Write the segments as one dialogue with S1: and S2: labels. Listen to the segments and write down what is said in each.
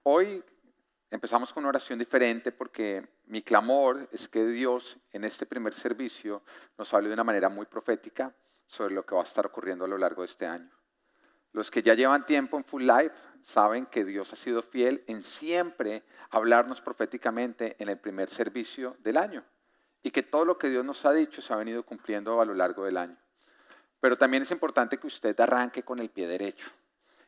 S1: Hoy empezamos con una oración diferente porque mi clamor es que Dios en este primer servicio nos hable de una manera muy profética sobre lo que va a estar ocurriendo a lo largo de este año. Los que ya llevan tiempo en Full Life saben que Dios ha sido fiel en siempre hablarnos proféticamente en el primer servicio del año y que todo lo que Dios nos ha dicho se ha venido cumpliendo a lo largo del año. Pero también es importante que usted arranque con el pie derecho.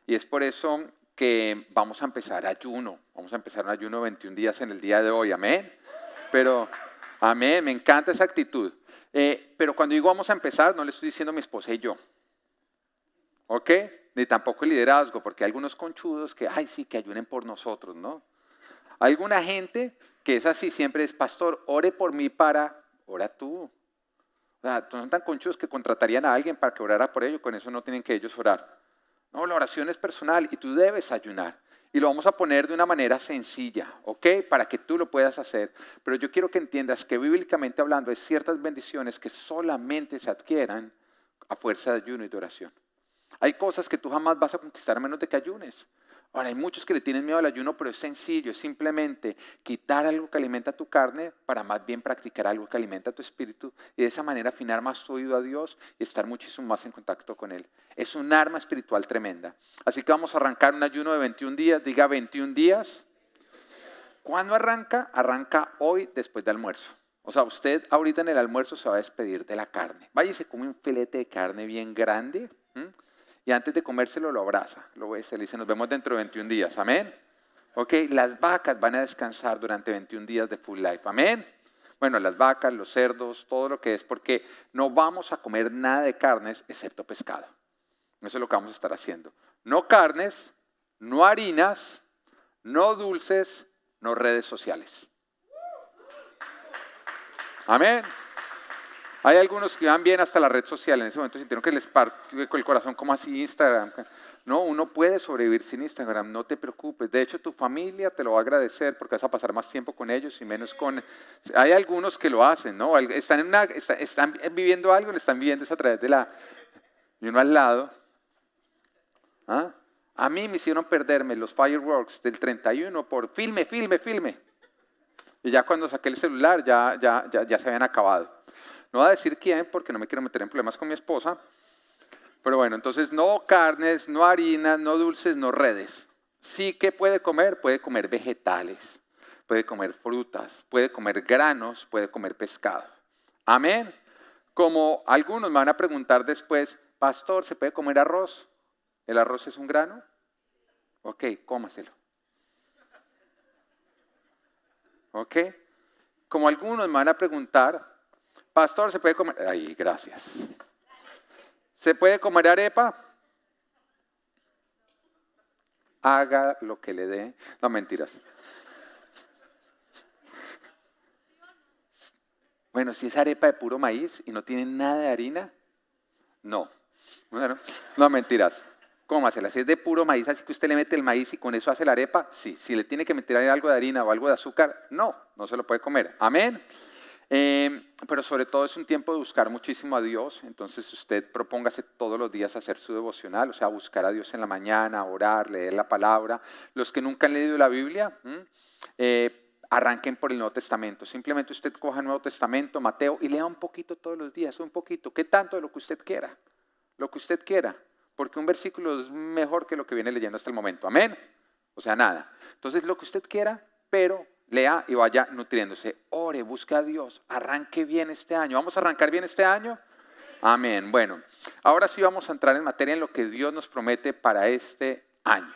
S1: Y es por eso que vamos a empezar ayuno. Vamos a empezar un ayuno de 21 días en el día de hoy. Amén. Pero, amén, me encanta esa actitud. Pero cuando digo vamos a empezar, no le estoy diciendo mi esposa y yo. ¿Ok? Ni tampoco el liderazgo, porque hay algunos conchudos que, ay, sí, que ayunen por nosotros, ¿no? Hay alguna gente que es así, siempre es, pastor, ore por mí ora tú. O sea, son tan conchudos que contratarían a alguien para que orara por ellos, con eso no tienen que ellos orar. No, la oración es personal y tú debes ayunar. Y lo vamos a poner de una manera sencilla, ¿ok? Para que tú lo puedas hacer. Pero yo quiero que entiendas que bíblicamente hablando hay ciertas bendiciones que solamente se adquieran a fuerza de ayuno y de oración. Hay cosas que tú jamás vas a conquistar a menos de que ayunes. Ahora, hay muchos que le tienen miedo al ayuno, pero es sencillo, es simplemente quitar algo que alimenta tu carne para más bien practicar algo que alimenta tu espíritu y de esa manera afinar más tu oído a Dios y estar muchísimo más en contacto con Él. Es un arma espiritual tremenda. Así que vamos a arrancar un ayuno de 21 días, diga 21 días. ¿Cuándo arranca? Arranca hoy después de almuerzo. O sea, usted ahorita en el almuerzo se va a despedir de la carne. Vaya y se come un filete de carne bien grande. Y antes de comérselo lo abraza, lo besa, le dice, nos vemos dentro de 21 días, amén. Ok, las vacas van a descansar durante 21 días de Full Life, amén. Bueno, las vacas, los cerdos, todo lo que es, porque no vamos a comer nada de carnes excepto pescado. Eso es lo que vamos a estar haciendo. No carnes, no harinas, no dulces, no redes sociales. Amén. Hay algunos que van bien hasta la red social, en ese momento sintieron que les partió el corazón, como así Instagram. No, uno puede sobrevivir sin Instagram, no te preocupes. De hecho, tu familia te lo va a agradecer porque vas a pasar más tiempo con ellos y menos con... Hay algunos que lo hacen, ¿no? Están viviendo algo, le están viviendo es a través de la... Y uno al lado. ¿Ah? A mí me hicieron perderme los fireworks del 31 por filme. Y ya cuando saqué el celular ya se habían acabado. No voy a decir quién porque no me quiero meter en problemas con mi esposa. Pero bueno, entonces no carnes, no harinas, no dulces, no redes. Sí que puede comer vegetales, puede comer frutas, puede comer granos, puede comer pescado. Amén. Como algunos me van a preguntar después, pastor, ¿se puede comer arroz? ¿El arroz es un grano? Ok, cómaselo. Ok. Como algunos me van a preguntar, pastor, ¿se puede comer? Ay, gracias. ¿Se puede comer arepa? Haga lo que le dé. No, mentiras. Bueno, si es arepa de puro maíz y no tiene nada de harina, no. Bueno, no, mentiras. Cómasela. Si es de puro maíz, así que usted le mete el maíz y con eso hace la arepa, sí. Si le tiene que meter algo de harina o algo de azúcar, no se lo puede comer. Amén. Pero sobre todo es un tiempo de buscar muchísimo a Dios, entonces usted propóngase todos los días a hacer su devocional, o sea, buscar a Dios en la mañana, orar, leer la palabra. Los que nunca han leído la Biblia, arranquen por el Nuevo Testamento. Simplemente usted coja el Nuevo Testamento, Mateo, y lea un poquito todos los días, un poquito. ¿Qué tanto? De lo que usted quiera, lo que usted quiera, porque un versículo es mejor que lo que viene leyendo hasta el momento. Amén. O sea, nada. Entonces, lo que usted quiera, pero lea y vaya nutriéndose. Ore, busque a Dios. Arranque bien este año. ¿Vamos a arrancar bien este año? Amén. Bueno, ahora sí vamos a entrar en materia en lo que Dios nos promete para este año.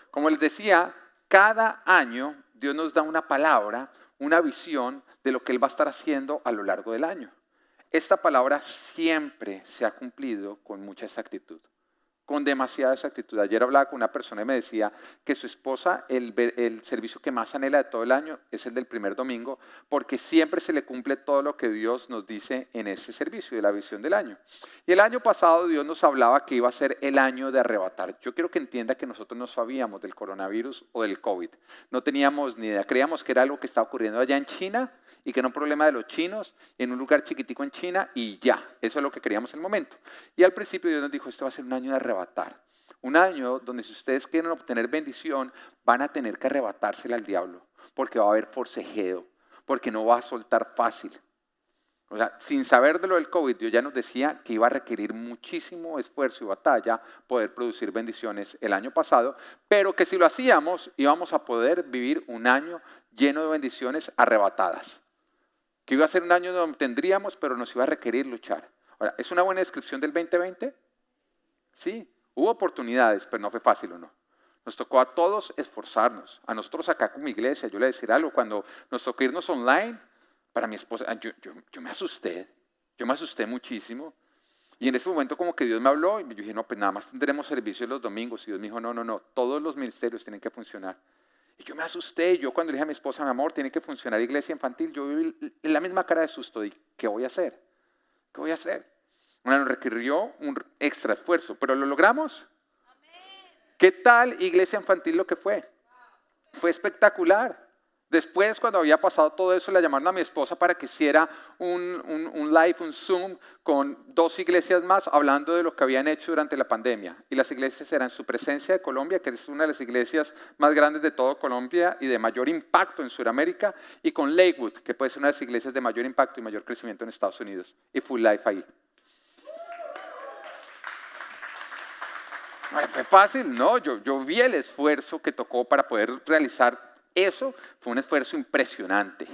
S1: Como les decía, cada año Dios nos da una palabra, una visión de lo que Él va a estar haciendo a lo largo del año. Esta palabra siempre se ha cumplido con mucha exactitud. Con demasiada exactitud. Ayer hablaba con una persona y me decía que su esposa, el servicio que más anhela de todo el año es el del primer domingo, porque siempre se le cumple todo lo que Dios nos dice en ese servicio de la visión del año. Y el año pasado Dios nos hablaba que iba a ser el año de arrebatar. Yo quiero que entienda que nosotros no sabíamos del coronavirus o del COVID. No teníamos ni idea. Creíamos que era algo que estaba ocurriendo allá en China y que era un problema de los chinos, en un lugar chiquitico en China y ya. Eso es lo que creíamos en el momento. Y al principio Dios nos dijo, esto va a ser un año de arrebatar. Un año donde si ustedes quieren obtener bendición, van a tener que arrebatársela al diablo, porque va a haber forcejeo, porque no va a soltar fácil. O sea, sin saber de lo del COVID, Dios ya nos decía que iba a requerir muchísimo esfuerzo y batalla poder producir bendiciones el año pasado, pero que si lo hacíamos íbamos a poder vivir un año lleno de bendiciones arrebatadas. Que iba a ser un año donde tendríamos, pero nos iba a requerir luchar. Ahora, ¿es una buena descripción del 2020? Sí, hubo oportunidades, pero no fue fácil, ¿o no? Nos tocó a todos esforzarnos. A nosotros acá como iglesia, yo le voy a decir algo, cuando nos tocó irnos online, para mi esposa, yo me asusté muchísimo. Y en ese momento como que Dios me habló y yo dije, no, pues nada más tendremos servicio los domingos. Y Dios me dijo, no, todos los ministerios tienen que funcionar. Y yo me asusté, yo cuando le dije a mi esposa, mi amor, tiene que funcionar iglesia infantil, yo vi en la misma cara de susto, y ¿qué voy a hacer? ¿Qué voy a hacer? Bueno, nos requirió un extra esfuerzo, pero lo logramos. ¿Qué tal iglesia infantil lo que fue? Fue espectacular. Después, cuando había pasado todo eso, le llamaron a mi esposa para que hiciera un live, un Zoom, con 2 iglesias más, hablando de lo que habían hecho durante la pandemia. Y las iglesias eran Su Presencia de Colombia, que es una de las iglesias más grandes de todo Colombia y de mayor impacto en Sudamérica, y con Lakewood, que puede ser una de las iglesias de mayor impacto y mayor crecimiento en Estados Unidos. Y Full Life ahí. Bueno, fue fácil, ¿no? Yo vi el esfuerzo que tocó para poder realizar eso. Fue un esfuerzo impresionante,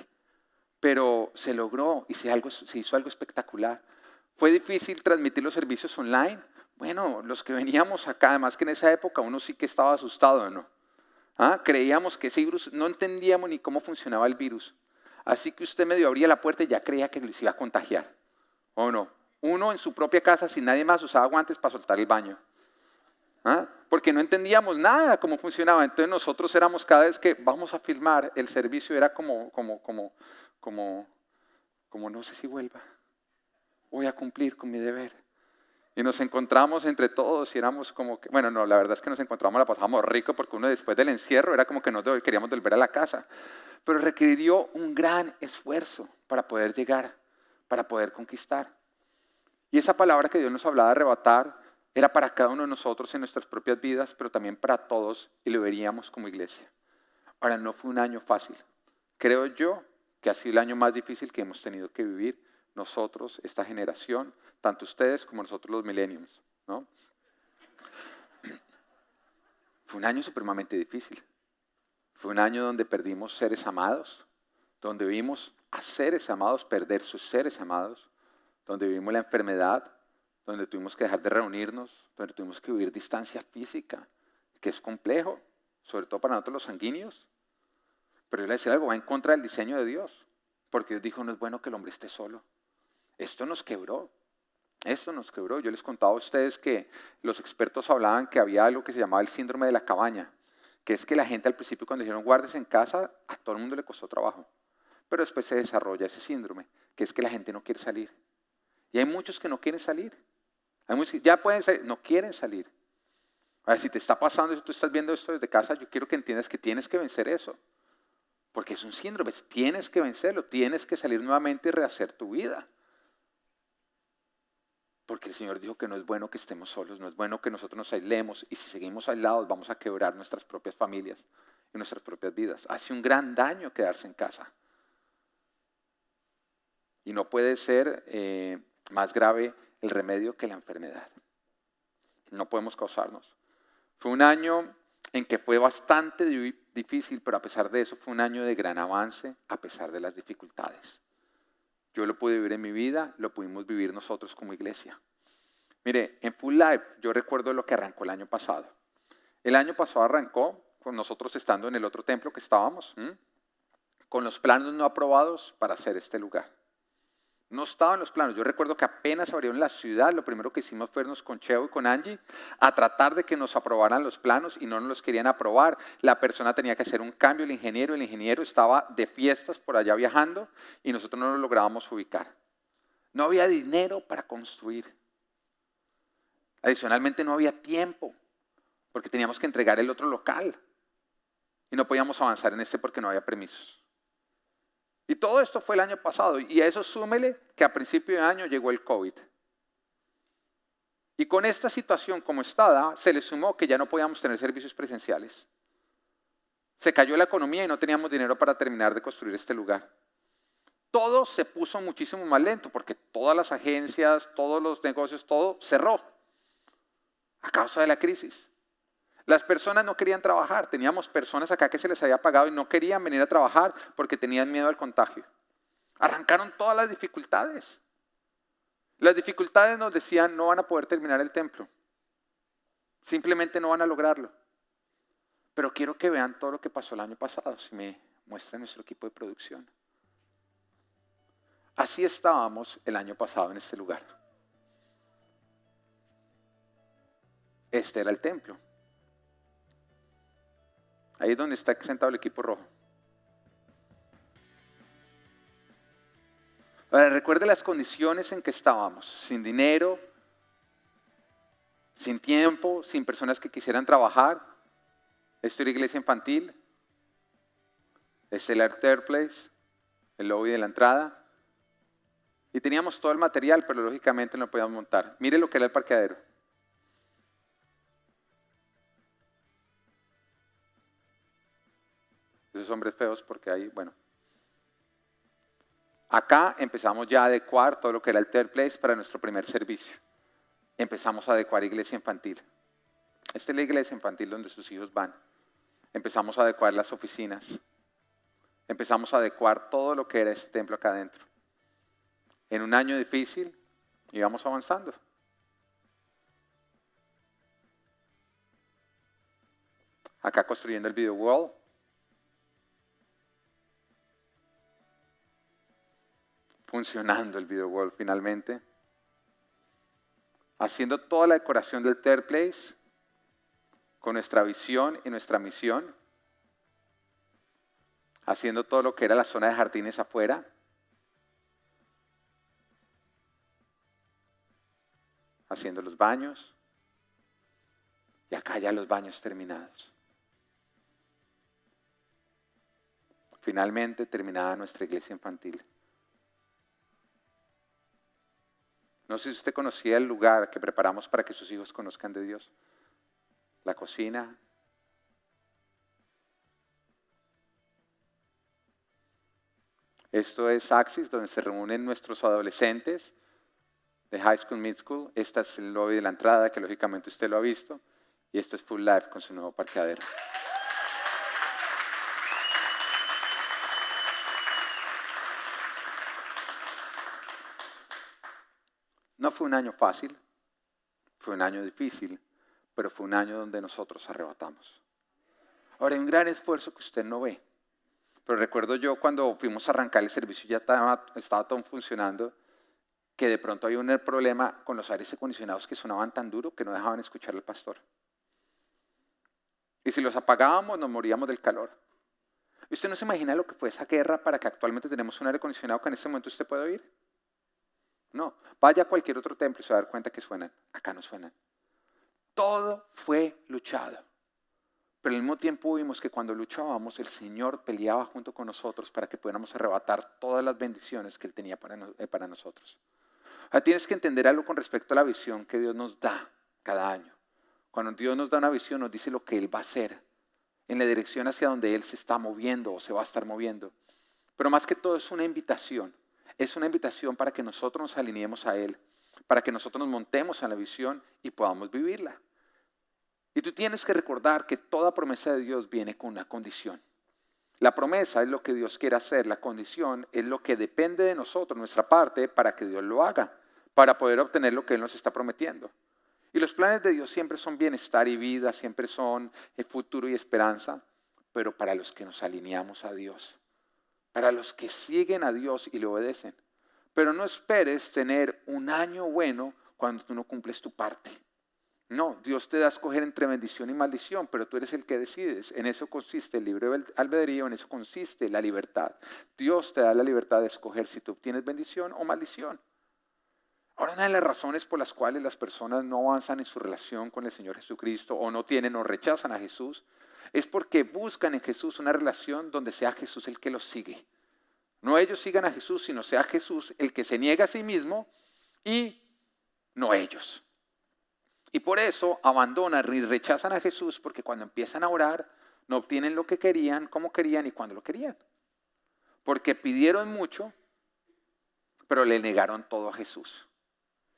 S1: pero se logró y se hizo algo espectacular. ¿Fue difícil transmitir los servicios online? Bueno, los que veníamos acá, además que en esa época uno sí que estaba asustado, ¿no? Creíamos que ese virus, no entendíamos ni cómo funcionaba el virus. Así que usted medio abría la puerta y ya creía que se iba a contagiar, ¿o no? Uno en su propia casa, sin nadie más, usaba guantes para soltar el baño. Porque no entendíamos nada cómo funcionaba. Entonces nosotros éramos, cada vez que vamos a filmar, el servicio era como no sé si vuelva. Voy a cumplir con mi deber. Y nos encontramos entre todos y éramos como que, bueno, no, la verdad es que nos encontramos, la pasábamos rico porque uno después del encierro era como que nos queríamos volver a la casa. Pero requirió un gran esfuerzo para poder llegar, para poder conquistar. Y esa palabra que Dios nos hablaba de arrebatar, era para cada uno de nosotros en nuestras propias vidas, pero también para todos, y lo veríamos como iglesia. Ahora, no fue un año fácil. Creo yo que ha sido el año más difícil que hemos tenido que vivir nosotros, esta generación, tanto ustedes como nosotros los millennials, ¿no? Fue un año supremamente difícil. Fue un año donde perdimos seres amados, donde vimos a seres amados perder sus seres amados, donde vivimos la enfermedad, donde tuvimos que dejar de reunirnos, donde tuvimos que vivir distancia física, que es complejo, sobre todo para nosotros los sanguíneos. Pero yo le decía algo, va en contra del diseño de Dios, porque Dios dijo, no es bueno que el hombre esté solo. Esto nos quebró. Yo les contaba a ustedes que los expertos hablaban que había algo que se llamaba el síndrome de la cabaña, que es que la gente al principio cuando dijeron guárdese en casa, a todo el mundo le costó trabajo. Pero después se desarrolla ese síndrome, que es que la gente no quiere salir. Y hay muchos que no quieren salir. Hay muchos que ya pueden salir, no quieren salir. Ahora, si te está pasando, si tú estás viendo esto desde casa, yo quiero que entiendas que tienes que vencer eso. Porque es un síndrome, tienes que vencerlo, tienes que salir nuevamente y rehacer tu vida. Porque el Señor dijo que no es bueno que estemos solos, no es bueno que nosotros nos aislemos, y si seguimos aislados vamos a quebrar nuestras propias familias y nuestras propias vidas. Hace un gran daño quedarse en casa. Y no puede ser más grave el remedio que la enfermedad. No podemos causarnos. Fue un año en que fue bastante difícil, pero a pesar de eso fue un año de gran avance a pesar de las dificultades. Yo lo pude vivir en mi vida, lo pudimos vivir nosotros como iglesia. Mire, en Full Life yo recuerdo lo que arrancó el año pasado. El año pasado arrancó con nosotros estando en el otro templo que estábamos, con los planos no aprobados para hacer este lugar. No estaban los planos. Yo recuerdo que apenas abrieron la ciudad, lo primero que hicimos fue irnos con Cheo y con Angie a tratar de que nos aprobaran los planos y no nos los querían aprobar. La persona tenía que hacer un cambio, el ingeniero estaba de fiestas por allá viajando y nosotros no lo lográbamos ubicar. No había dinero para construir. Adicionalmente no había tiempo porque teníamos que entregar el otro local y no podíamos avanzar en este porque no había permisos. Y todo esto fue el año pasado. Y a eso súmele que a principio de año llegó el COVID. Y con esta situación como estaba, se le sumó que ya no podíamos tener servicios presenciales. Se cayó la economía y no teníamos dinero para terminar de construir este lugar. Todo se puso muchísimo más lento porque todas las agencias, todos los negocios, todo cerró a causa de la crisis. Las personas no querían trabajar. Teníamos personas acá que se les había pagado y no querían venir a trabajar porque tenían miedo al contagio. Arrancaron todas las dificultades. Las dificultades nos decían no van a poder terminar el templo. Simplemente no van a lograrlo. Pero quiero que vean todo lo que pasó el año pasado, si me muestra nuestro equipo de producción. Así estábamos el año pasado en este lugar. Este era el templo. Ahí es donde está sentado el equipo rojo. Ahora, recuerde las condiciones en que estábamos. Sin dinero, sin tiempo, sin personas que quisieran trabajar. Esto era iglesia infantil. Este es el third place, el lobby de la entrada. Y teníamos todo el material, pero lógicamente no lo podíamos montar. Mire lo que era el parqueadero. Esos hombres feos porque ahí, bueno. Acá empezamos ya a adecuar todo lo que era el third place para nuestro primer servicio. Empezamos a adecuar iglesia infantil. Esta es la iglesia infantil donde sus hijos van. Empezamos a adecuar las oficinas. Empezamos a adecuar todo lo que era este templo acá adentro. En un año difícil íbamos avanzando. Acá construyendo el video wall. Funcionando el video wall finalmente. Haciendo toda la decoración del third place con nuestra visión y nuestra misión. Haciendo todo lo que era la zona de jardines afuera. Haciendo los baños. Y acá ya los baños terminados. Finalmente terminada nuestra iglesia infantil. No sé si usted conocía el lugar que preparamos para que sus hijos conozcan de Dios. La cocina. Esto es Axis, donde se reúnen nuestros adolescentes de High School, Mid School. Esta es el lobby de la entrada, que lógicamente usted lo ha visto. Y esto es Full Life con su nuevo parqueadero. No fue un año fácil, fue un año difícil, pero fue un año donde nosotros arrebatamos. Ahora hay un gran esfuerzo que usted no ve. Pero recuerdo yo cuando fuimos a arrancar el servicio ya estaba todo funcionando, que de pronto había un problema con los aires acondicionados que sonaban tan duro que no dejaban escuchar al pastor. Y si los apagábamos nos moríamos del calor. ¿Y usted no se imagina lo que fue esa guerra para que actualmente tenemos un aire acondicionado que en este momento usted puede oír? No, vaya a cualquier otro templo y se va a dar cuenta que suenan. Acá no suenan. Todo fue luchado. Pero al mismo tiempo vimos que cuando luchábamos, el Señor peleaba junto con nosotros para que pudiéramos arrebatar todas las bendiciones que Él tenía para nosotros. Ahora tienes que entender algo con respecto a la visión que Dios nos da cada año. Cuando Dios nos da una visión, nos dice lo que Él va a hacer, en la dirección hacia donde Él se está moviendo o se va a estar moviendo. Pero más que todo es una invitación. Es una invitación para que nosotros nos alineemos a Él, para que nosotros nos montemos en la visión y podamos vivirla. Y tú tienes que recordar que toda promesa de Dios viene con una condición. La promesa es lo que Dios quiere hacer, la condición es lo que depende de nosotros, nuestra parte, para que Dios lo haga, para poder obtener lo que Él nos está prometiendo. Y los planes de Dios siempre son bienestar y vida, siempre son futuro y esperanza, pero para los que nos alineamos a Dios, para los que siguen a Dios y le obedecen. Pero no esperes tener un año bueno cuando tú no cumples tu parte. No, Dios te da a escoger entre bendición y maldición, pero tú eres el que decides. En eso consiste el libre albedrío, en eso consiste la libertad. Dios te da la libertad de escoger si tú obtienes bendición o maldición. Ahora, una de las razones por las cuales las personas no avanzan en su relación con el Señor Jesucristo o no tienen o rechazan a Jesús es porque buscan en Jesús una relación donde sea Jesús el que los sigue. No ellos sigan a Jesús, sino sea Jesús el que se niega a sí mismo y no ellos. Y por eso abandonan y rechazan a Jesús, porque cuando empiezan a orar no obtienen lo que querían, como querían y cuando lo querían. Porque pidieron mucho, pero le negaron todo a Jesús.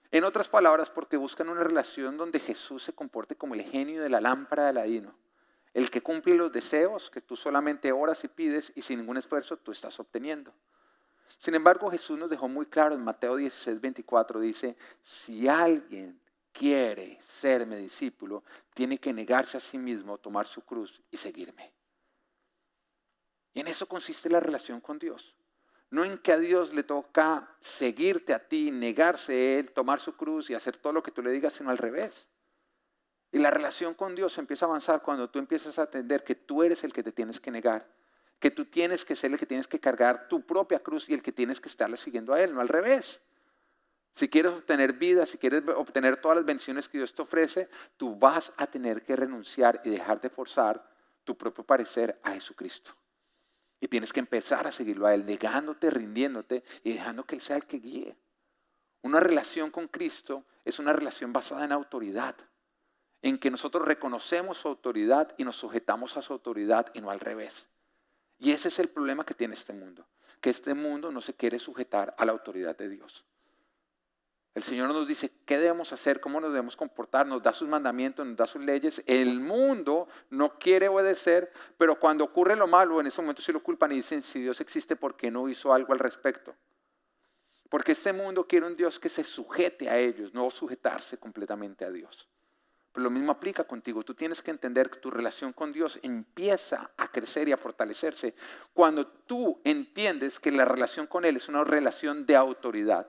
S1: En otras palabras, porque buscan una relación donde Jesús se comporte como el genio de la lámpara de Aladino, el que cumple los deseos que tú solamente oras y pides y sin ningún esfuerzo tú estás obteniendo. Sin embargo, Jesús nos dejó muy claro en Mateo 16, 24, dice, si alguien quiere serme discípulo, tiene que negarse a sí mismo, tomar su cruz y seguirme. Y en eso consiste la relación con Dios. No en que a Dios le toca seguirte a ti, negarse a Él, tomar su cruz y hacer todo lo que tú le digas, sino al revés. Y la relación con Dios empieza a avanzar cuando tú empiezas a entender que tú eres el que te tienes que negar, que tú tienes que ser el que tienes que cargar tu propia cruz y el que tienes que estarle siguiendo a Él, no al revés. Si quieres obtener vida, si quieres obtener todas las bendiciones que Dios te ofrece, tú vas a tener que renunciar y dejar de forzar tu propio parecer a Jesucristo. Y tienes que empezar a seguirlo a Él, negándote, rindiéndote y dejando que Él sea el que guíe. Una relación con Cristo es una relación basada en autoridad, en que nosotros reconocemos su autoridad y nos sujetamos a su autoridad y no al revés. Y ese es el problema que tiene este mundo, que este mundo no se quiere sujetar a la autoridad de Dios. El Señor nos dice qué debemos hacer, cómo nos debemos comportar, nos da sus mandamientos, nos da sus leyes. El mundo no quiere obedecer, pero cuando ocurre lo malo, en ese momento sí lo culpan y dicen, si Dios existe, ¿por qué no hizo algo al respecto? Porque este mundo quiere un Dios que se sujete a ellos, no sujetarse completamente a Dios. Pero lo mismo aplica contigo. Tú tienes que entender que tu relación con Dios empieza a crecer y a fortalecerse cuando tú entiendes que la relación con Él es una relación de autoridad,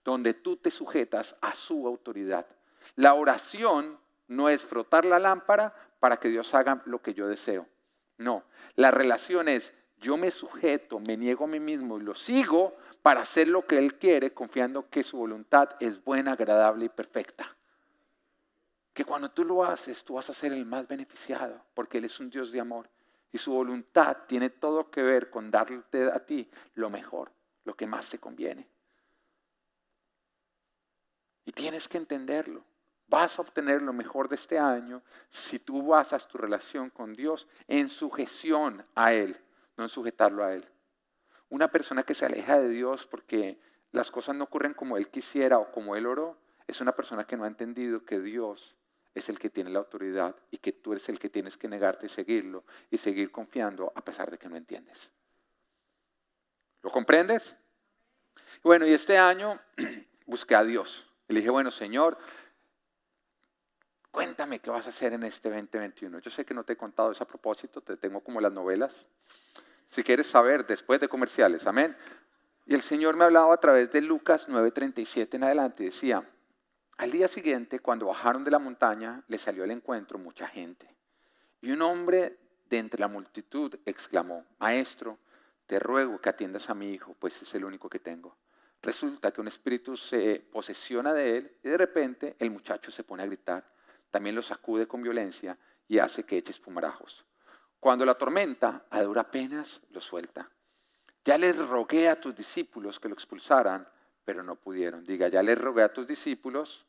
S1: donde tú te sujetas a su autoridad. La oración no es frotar la lámpara para que Dios haga lo que yo deseo. No, la relación es yo me sujeto, me niego a mí mismo y lo sigo para hacer lo que Él quiere, confiando que su voluntad es buena, agradable y perfecta. Que cuando tú lo haces, tú vas a ser el más beneficiado, porque Él es un Dios de amor. Y su voluntad tiene todo que ver con darte a ti lo mejor, lo que más te conviene. Y tienes que entenderlo. Vas a obtener lo mejor de este año si tú basas tu relación con Dios en sujeción a Él, no en sujetarlo a Él. Una persona que se aleja de Dios porque las cosas no ocurren como Él quisiera o como Él oró, es una persona que no ha entendido que Dios es el que tiene la autoridad y que tú eres el que tienes que negarte y seguirlo y seguir confiando a pesar de que no entiendes. ¿Lo comprendes? Bueno, y este año busqué a Dios. Y le dije, bueno, Señor, cuéntame qué vas a hacer en este 2021. Yo sé que no te he contado eso a propósito, te tengo como las novelas. Si quieres saber, después de comerciales, amén. Y el Señor me hablaba a través de Lucas 9:37 en adelante. Decía, al día siguiente, cuando bajaron de la montaña, le salió al encuentro mucha gente. Y un hombre de entre la multitud exclamó, Maestro, te ruego que atiendas a mi hijo, pues es el único que tengo. Resulta que un espíritu se posesiona de él y de repente el muchacho se pone a gritar. También lo sacude con violencia y hace que eche espumarajos. Cuando la tormenta, a duras penas, lo suelta. Ya les rogué a tus discípulos que lo expulsaran, pero no pudieron. Diga, ya les rogué a tus discípulos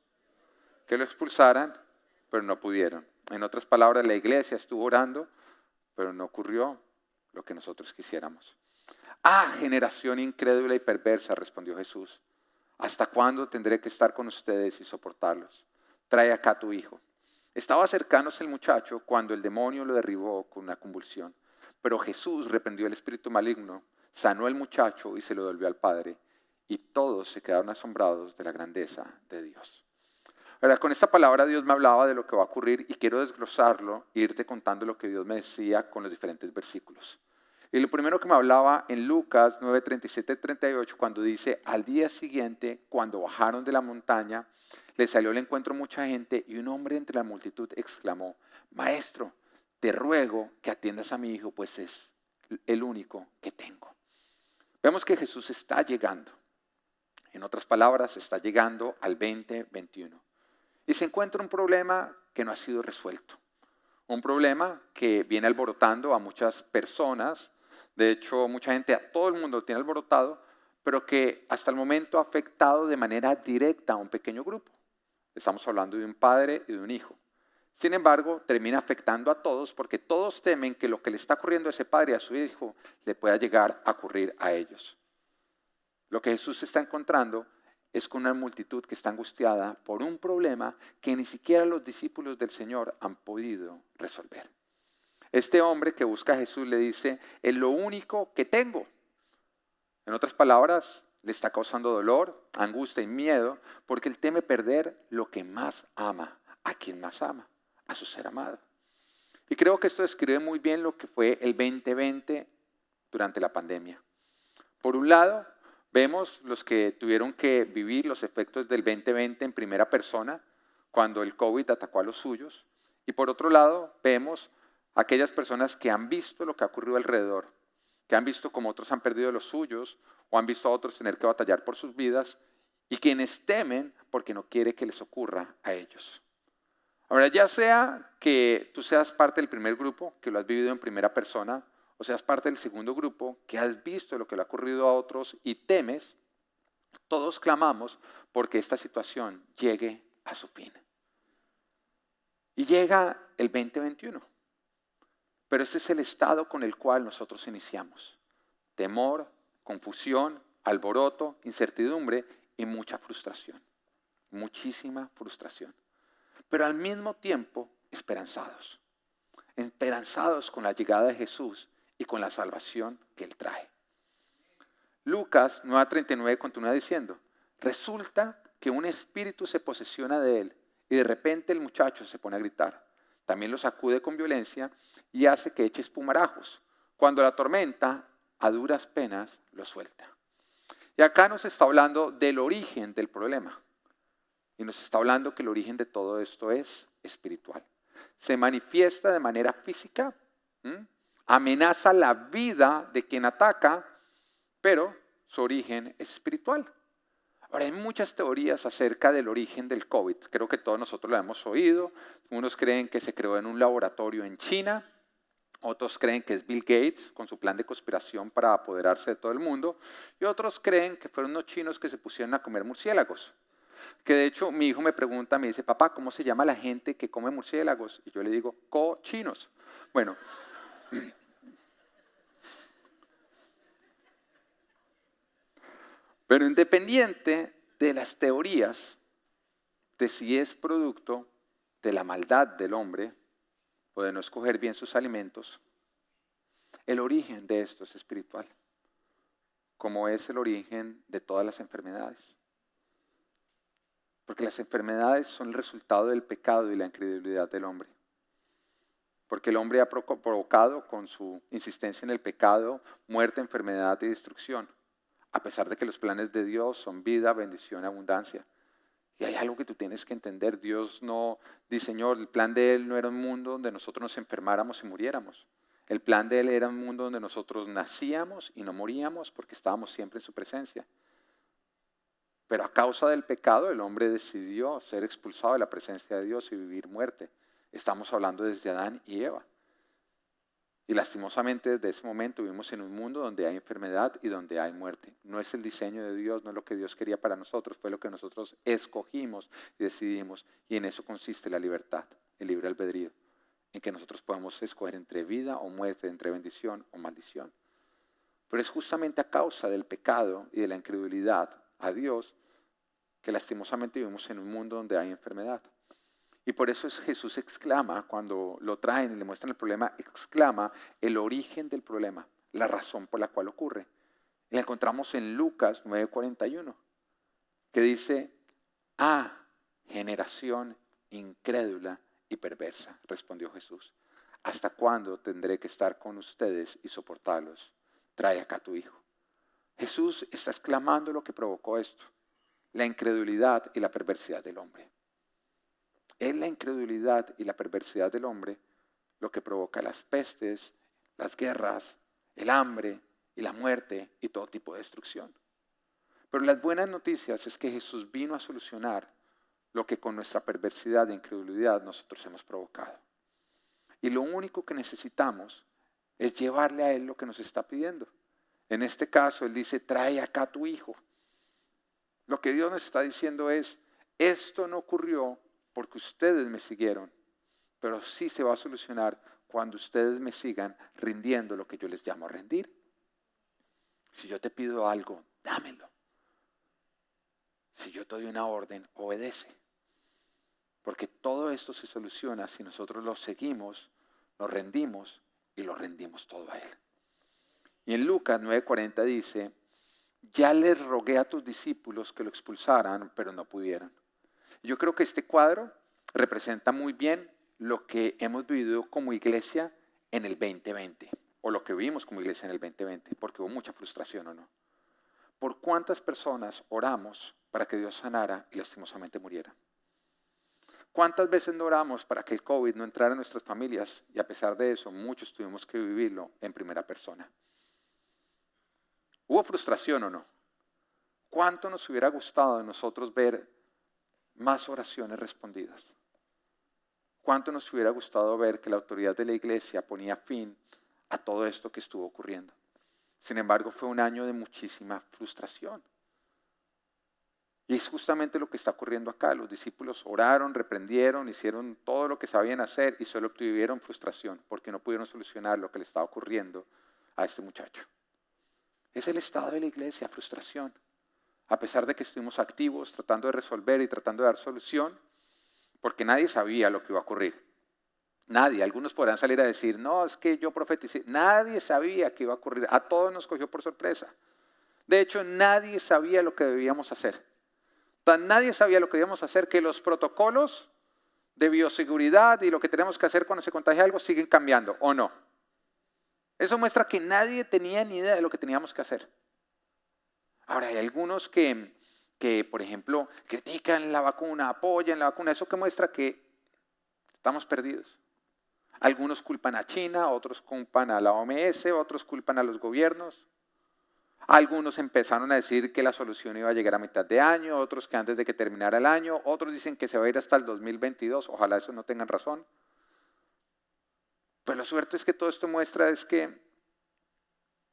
S1: que lo expulsaran, pero no pudieron. En otras palabras, la iglesia estuvo orando, pero no ocurrió lo que nosotros quisiéramos. Ah, generación incrédula y perversa, respondió Jesús. ¿Hasta cuándo tendré que estar con ustedes y soportarlos? Trae acá a tu hijo. Estaba cercanos el muchacho cuando el demonio lo derribó con una convulsión. Pero Jesús reprendió el espíritu maligno, sanó al muchacho y se lo devolvió al padre. Y todos se quedaron asombrados de la grandeza de Dios. Ahora, con esta palabra Dios me hablaba de lo que va a ocurrir y quiero desglosarlo e irte contando lo que Dios me decía con los diferentes versículos. Y lo primero que me hablaba en Lucas 9, 37, 38, cuando dice, al día siguiente, cuando bajaron de la montaña, le salió al encuentro mucha gente y un hombre entre la multitud exclamó, Maestro, te ruego que atiendas a mi hijo, pues es el único que tengo. Vemos que Jesús está llegando. En otras palabras, está llegando al 2021. Y se encuentra un problema que no ha sido resuelto. Un problema que viene alborotando a muchas personas. De hecho, mucha gente, a todo el mundo tiene alborotado, pero que hasta el momento ha afectado de manera directa a un pequeño grupo. Estamos hablando de un padre y de un hijo. Sin embargo, termina afectando a todos porque todos temen que lo que le está ocurriendo a ese padre y a su hijo le pueda llegar a ocurrir a ellos. Lo que Jesús está encontrando es con una multitud que está angustiada por un problema que ni siquiera los discípulos del Señor han podido resolver. Este hombre que busca a Jesús le dice, es lo único que tengo. En otras palabras, le está causando dolor, angustia y miedo porque él teme perder lo que más ama, a quien más ama, a su ser amado. Y creo que esto describe muy bien lo que fue el 2020 durante la pandemia. Por un lado, vemos los que tuvieron que vivir los efectos del 2020 en primera persona, cuando el COVID atacó a los suyos. Y por otro lado, vemos aquellas personas que han visto lo que ha ocurrido alrededor, que han visto cómo otros han perdido los suyos o han visto a otros tener que batallar por sus vidas y quienes temen porque no quiere que les ocurra a ellos. Ahora, ya sea que tú seas parte del primer grupo, que lo has vivido en primera persona, o seas parte del segundo grupo, que has visto lo que le ha ocurrido a otros y temes, todos clamamos porque esta situación llegue a su fin. Y llega el 2021. Pero este es el estado con el cual nosotros iniciamos. Temor, confusión, alboroto, incertidumbre y mucha frustración. Muchísima frustración. Pero al mismo tiempo esperanzados. Esperanzados con la llegada de Jesús y con la salvación que Él trae. Lucas 9:39 continúa diciendo, resulta que un espíritu se posesiona de él y de repente el muchacho se pone a gritar. También lo sacude con violencia y hace que eche espumarajos. Cuando la tormenta, a duras penas, lo suelta. Y acá nos está hablando del origen del problema. Y nos está hablando que el origen de todo esto es espiritual. Se manifiesta de manera física, amenaza la vida de quien ataca, pero su origen es espiritual. Ahora, hay muchas teorías acerca del origen del COVID. Creo que todos nosotros lo hemos oído. Unos creen que se creó en un laboratorio en China. Otros creen que es Bill Gates con su plan de conspiración para apoderarse de todo el mundo. Y otros creen que fueron unos chinos que se pusieron a comer murciélagos. Que de hecho mi hijo me pregunta, me dice, papá, ¿cómo se llama la gente que come murciélagos? Y yo le digo, cochinos. Bueno. Pero independiente de las teorías de si es producto de la maldad del hombre o de no escoger bien sus alimentos, el origen de esto es espiritual, como es el origen de todas las enfermedades. Porque las enfermedades son el resultado del pecado y la incredulidad del hombre. Porque el hombre ha provocado con su insistencia en el pecado muerte, enfermedad y destrucción. A pesar de que los planes de Dios son vida, bendición y abundancia. Y hay algo que tú tienes que entender. Dios no diseñó, el plan de Él no era un mundo donde nosotros nos enfermáramos y muriéramos. El plan de Él era un mundo donde nosotros nacíamos y no moríamos porque estábamos siempre en su presencia. Pero a causa del pecado el hombre decidió ser expulsado de la presencia de Dios y vivir muerte. Estamos hablando desde Adán y Eva. Y lastimosamente desde ese momento vivimos en un mundo donde hay enfermedad y donde hay muerte. No es el diseño de Dios, no es lo que Dios quería para nosotros, fue lo que nosotros escogimos y decidimos. Y en eso consiste la libertad, el libre albedrío, en que nosotros podemos escoger entre vida o muerte, entre bendición o maldición. Pero es justamente a causa del pecado y de la incredulidad a Dios que lastimosamente vivimos en un mundo donde hay enfermedad. Y por eso Jesús exclama, cuando lo traen y le muestran el problema, exclama el origen del problema, la razón por la cual ocurre. Y la encontramos en Lucas 9:41, que dice, generación incrédula y perversa, respondió Jesús, ¿hasta cuándo tendré que estar con ustedes y soportarlos? Trae acá a tu hijo. Jesús está exclamando lo que provocó esto, la incredulidad y la perversidad del hombre. Es la incredulidad y la perversidad del hombre lo que provoca las pestes, las guerras, el hambre y la muerte y todo tipo de destrucción. Pero las buenas noticias es que Jesús vino a solucionar lo que con nuestra perversidad e incredulidad nosotros hemos provocado. Y lo único que necesitamos es llevarle a Él lo que nos está pidiendo. En este caso, Él dice, trae acá a tu hijo. Lo que Dios nos está diciendo es, esto no ocurrió porque ustedes me siguieron, pero sí se va a solucionar cuando ustedes me sigan rindiendo lo que yo les llamo rendir. Si yo te pido algo, dámelo. Si yo te doy una orden, obedece. Porque todo esto se soluciona si nosotros lo seguimos, nos rendimos y lo rendimos todo a Él. Y en Lucas 9:40 dice, ya les rogué a tus discípulos que lo expulsaran, pero no pudieron. Yo creo que este cuadro representa muy bien lo que hemos vivido como iglesia en el 2020, o lo que vivimos como iglesia en el 2020, porque hubo mucha frustración, ¿o no? ¿Por cuántas personas oramos para que Dios sanara y lastimosamente muriera? ¿Cuántas veces no oramos para que el COVID no entrara en nuestras familias? Y a pesar de eso, muchos tuvimos que vivirlo en primera persona. ¿Hubo frustración o no? ¿Cuánto nos hubiera gustado de nosotros ver más oraciones respondidas? ¿Cuánto nos hubiera gustado ver que la autoridad de la iglesia ponía fin a todo esto que estuvo ocurriendo? Sin embargo, fue un año de muchísima frustración. Y es justamente lo que está ocurriendo acá. Los discípulos oraron, reprendieron, hicieron todo lo que sabían hacer y solo obtuvieron frustración porque no pudieron solucionar lo que le estaba ocurriendo a este muchacho. Es el estado de la iglesia, frustración. A pesar de que estuvimos activos tratando de resolver y tratando de dar solución, porque nadie sabía lo que iba a ocurrir. Nadie, algunos podrán salir a decir, no, es que yo profeticé. Nadie sabía que iba a ocurrir. A todos nos cogió por sorpresa. De hecho, nadie sabía lo que debíamos hacer. Nadie sabía lo que debíamos hacer, que los protocolos de bioseguridad y lo que tenemos que hacer cuando se contagia algo siguen cambiando, ¿o no? Eso muestra que nadie tenía ni idea de lo que teníamos que hacer. Ahora, hay algunos que por ejemplo, critican la vacuna, apoyan la vacuna. Eso que muestra que estamos perdidos. Algunos culpan a China, otros culpan a la OMS, otros culpan a los gobiernos. Algunos empezaron a decir que la solución iba a llegar a mitad de año, otros que antes de que terminara el año, otros dicen que se va a ir hasta el 2022, ojalá eso no tengan razón. Pero lo cierto es que todo esto muestra es que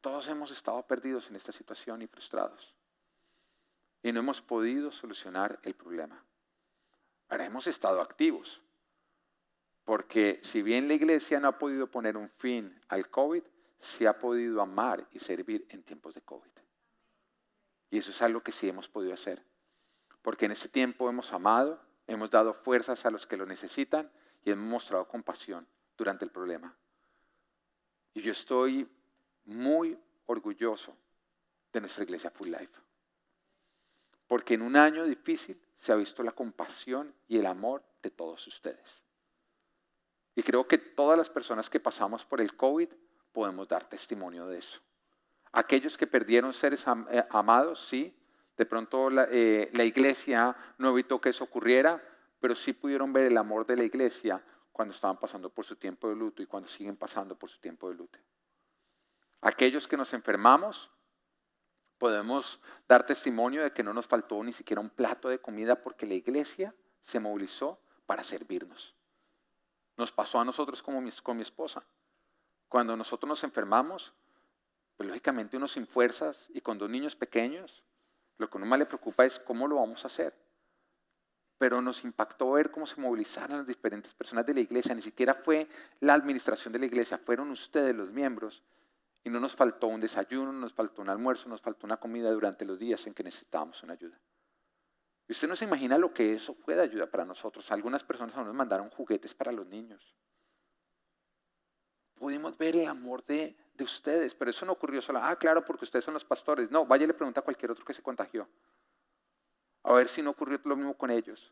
S1: todos hemos estado perdidos en esta situación y frustrados. Y no hemos podido solucionar el problema. Ahora hemos estado activos, porque si bien la iglesia no ha podido poner un fin al COVID, sí ha podido amar y servir en tiempos de COVID. Y eso es algo que sí hemos podido hacer. Porque en este tiempo hemos amado, hemos dado fuerzas a los que lo necesitan y hemos mostrado compasión durante el problema. Y yo estoy muy orgulloso de nuestra iglesia Full Life. Porque en un año difícil se ha visto la compasión y el amor de todos ustedes. Y creo que todas las personas que pasamos por el COVID podemos dar testimonio de eso. Aquellos que perdieron seres amados, sí. De pronto la iglesia no evitó que eso ocurriera, pero sí pudieron ver el amor de la iglesia cuando estaban pasando por su tiempo de luto y cuando siguen pasando por su tiempo de luto. Aquellos que nos enfermamos, podemos dar testimonio de que no nos faltó ni siquiera un plato de comida porque la iglesia se movilizó para servirnos. Nos pasó a nosotros con mi esposa. Cuando nosotros nos enfermamos, pues lógicamente uno sin fuerzas y con 2 niños pequeños, lo que a uno más le preocupa es cómo lo vamos a hacer. Pero nos impactó ver cómo se movilizaron las diferentes personas de la iglesia. Ni siquiera fue la administración de la iglesia, fueron ustedes los miembros. Y no nos faltó un desayuno, no nos faltó un almuerzo, nos faltó una comida durante los días en que necesitábamos una ayuda. Y usted no se imagina lo que eso fue de ayuda para nosotros. Algunas personas nos mandaron juguetes para los niños. Pudimos ver el amor de ustedes, pero eso no ocurrió solo. Claro, porque ustedes son los pastores. No, vaya y le pregunta a cualquier otro que se contagió. A ver si no ocurrió lo mismo con ellos.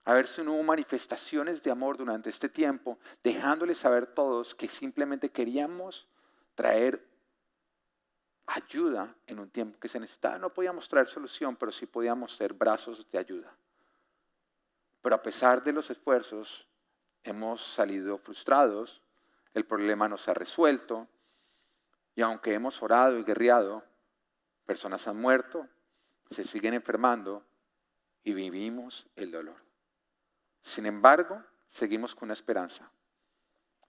S1: A ver si no hubo manifestaciones de amor durante este tiempo, dejándoles saber todos que simplemente queríamos traer ayuda en un tiempo que se necesitaba. No podíamos traer solución, pero sí podíamos ser brazos de ayuda. Pero a pesar de los esfuerzos, hemos salido frustrados, el problema no se ha resuelto, y aunque hemos orado y guerreado, personas han muerto, se siguen enfermando y vivimos el dolor. Sin embargo, seguimos con una esperanza.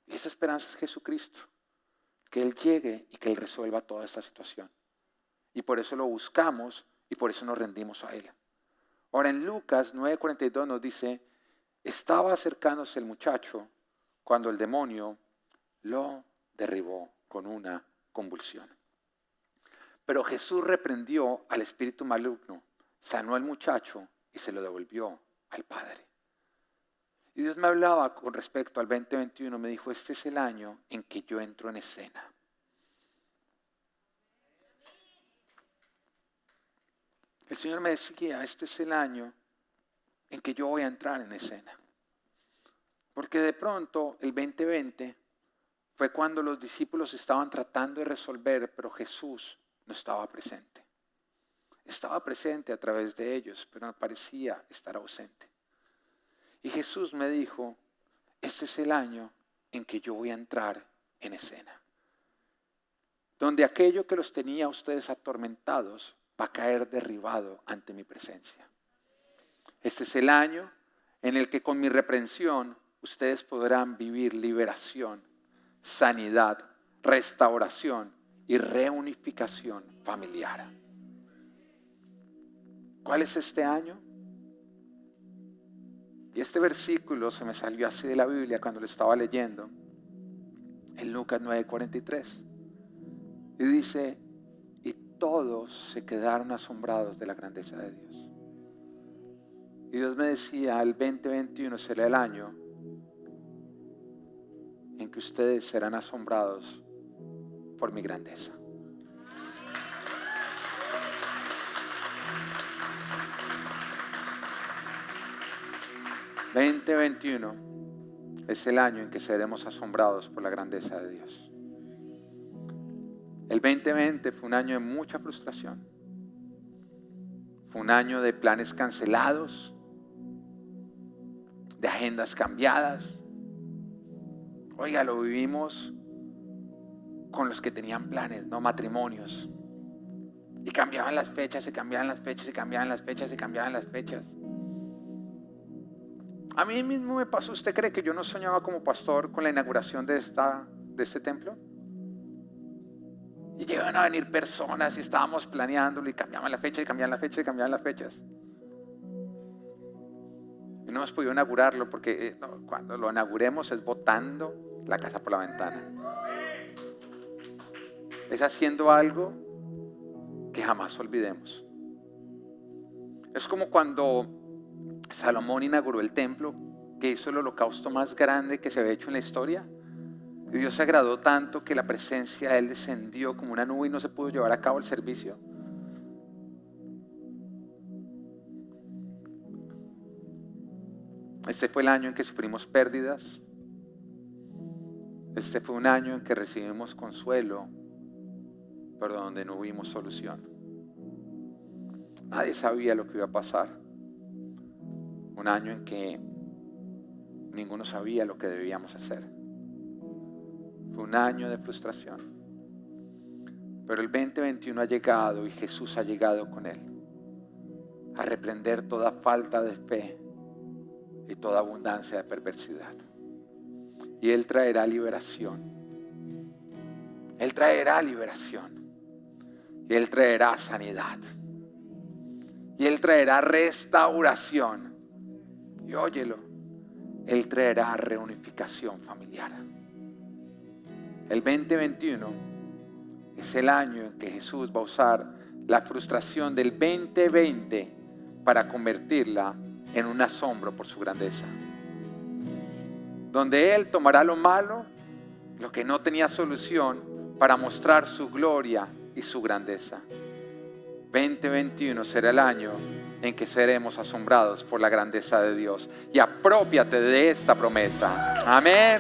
S1: Y esa esperanza es Jesucristo. Que Él llegue y que Él resuelva toda esta situación. Y por eso lo buscamos y por eso nos rendimos a Él. Ahora en Lucas 9:42 nos dice, estaba acercándose el muchacho cuando el demonio lo derribó con una convulsión. Pero Jesús reprendió al espíritu maligno, sanó al muchacho y se lo devolvió al Padre. Y Dios me hablaba con respecto al 2021, me dijo, este es el año en que yo entro en escena. El Señor me decía, este es el año en que yo voy a entrar en escena. Porque de pronto el 2020 fue cuando los discípulos estaban tratando de resolver, pero Jesús no estaba presente. Estaba presente a través de ellos, pero no parecía estar ausente. Y Jesús me dijo, este es el año en que yo voy a entrar en escena. Donde aquello que los tenía a ustedes atormentados va a caer derribado ante mi presencia. Este es el año en el que con mi reprensión ustedes podrán vivir liberación, sanidad, restauración y reunificación familiar. ¿Cuál es este año? Y este versículo se me salió así de la Biblia cuando lo estaba leyendo, en Lucas 9:43. Y dice, y todos se quedaron asombrados de la grandeza de Dios. Y Dios me decía, el 2021 será el año en que ustedes serán asombrados por mi grandeza. El 2021 es el año en que seremos asombrados por la grandeza de Dios. El 2020 fue un año de mucha frustración. Fue un año de planes cancelados, de agendas cambiadas. Oiga, lo vivimos con los que tenían planes, no matrimonios. Y cambiaban las fechas, se cambiaban las fechas, se cambiaban las fechas, se cambiaban las fechas. A mí mismo me pasó, ¿usted cree que yo no soñaba como pastor con la inauguración de este templo? Y llegaban a venir personas y estábamos planeándolo y cambiaban la fecha y cambiaban la fecha y cambiaban las fechas. Y no hemos podido inaugurarlo porque cuando lo inauguremos es botando la casa por la ventana. Es haciendo algo que jamás olvidemos. Es como cuando Salomón inauguró el templo, que hizo el holocausto más grande que se había hecho en la historia. Y Dios se agradó tanto que la presencia de Él descendió como una nube y no se pudo llevar a cabo el servicio. Este fue el año en que sufrimos pérdidas. Este fue un año en que recibimos consuelo, pero donde no vimos solución. Nadie sabía lo que iba a pasar. Un año en que ninguno sabía lo que debíamos hacer. Fue un año de frustración. Pero el 2021 ha llegado y Jesús ha llegado con él a reprender toda falta de fe y toda abundancia de perversidad. Y Él traerá liberación. Él traerá liberación. Y Él traerá sanidad. Y Él traerá restauración. Y óyelo, Él traerá reunificación familiar. El 2021 es el año en que Jesús va a usar la frustración del 2020 para convertirla en un asombro por su grandeza. Donde Él tomará lo malo, lo que no tenía solución, para mostrar su gloria y su grandeza. 2021 será el año en que seremos asombrados por la grandeza de Dios. Y aprópiate de esta promesa. Amén.